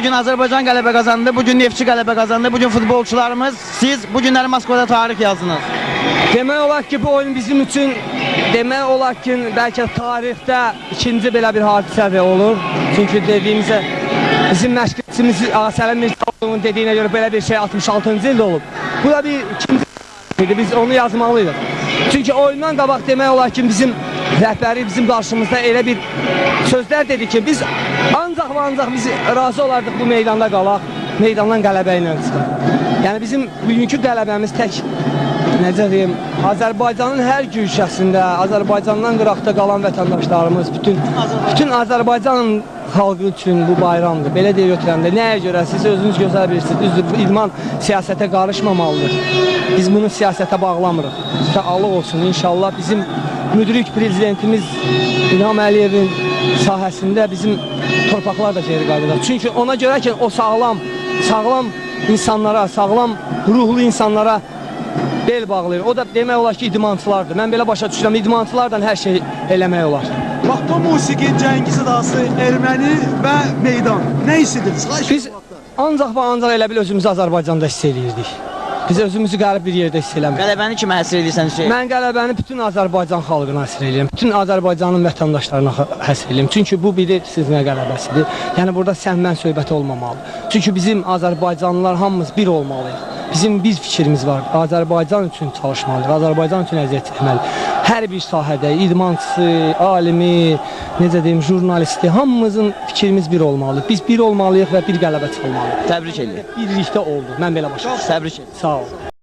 bugün Azərbaycan qələbə qazandı, bugün Neftçi qələbə qazandı, bugün futbolçularımız, siz bu günləri Moskvada tarix yazdınız. Demək olar ki, bu oyun bizim üçün demək olar ki, bəlkə tarixdə ikinci belə bir hadisə olur. Çünki dediyimizə bizim məşqçimiz Səlim Mirzəoğlu'nun dediyinə görə belə bir şey 66-cı ildə olub. Bu da bir ikinci idi, biz onu yazmalıydıq. Çünki oyundan qabaq demək olar ki, bizim rəhbəri bizim qarşımızda elə bir sözlər dedi ki, biz ancaq və ancaq biz razı olardıq bu meydanda qalaq, meydandan qələbə ilə çıxaq. Yəni bizim bugünkü qələbəmiz tək, necə deyim, Azərbaycanın hər güşəsində, Azərbaycandan qıraqda qalan vətəndaşlarımız, bütün Azərbaycanın xalqı üçün bu bayramdır. Belə deyə götürəndə, nəyə görə siz özünüz gözəl bilirsiniz, düzdür, idman siyasətə qarışmamalıdır. Biz bunu siyasətə bağlamırıq. Sağlıq olsun, inşallah bizim müdrik prezidentimiz İlham Əliyevin sahəsində bizim torpaqlar da geri qayıdacaq. Çünki ona görə ki, o sağlam insanlara, sağlam ruhlu insanlara bel bağlayır. O da demək olar ki, idmançılardır. Mən belə başa düşürəm, idmançılardan hər şey eləmək olar. Vaqto musiqi, Cəngiz Adası, Erməni və meydan. Nə hiss edirsiniz? Biz ancaq və ancaq elə bil özümüzü Azərbaycanda hiss edirdik. Biz özümüzü qərib bir yerdə hiss eləmirik. Qələbəni kimə həsr edirsən Hüseyin? Mən qələbəni bütün Azərbaycan xalqına həsr edirəm. Bütün Azərbaycanın vətəndaşlarına həsr edirəm. Çünki bu bilirsiniz nə qələbəsidir. Yəni burada sən-mən söhbəti olmamalıdır. Çünki bizim Azərbaycanlılar hamımız bir olmalıyıq. Bizim bir fikrimiz var. Azərbaycan üçün çalışmalıyıq. Azərbaycan üçün əziyyət çəkməliyik. Hər bir sahədə idmançısı, alimi, necə deyim, jurnalisti, hamımızın fikrimiz bir olmalıdır. Biz bir olmalıyıq və bir qələbə çıxmalıyıq. Təbrik edirəm. Birlikdə oldu. Mən belə başa düşürəm. Təbrik edirəm. Sağ ol.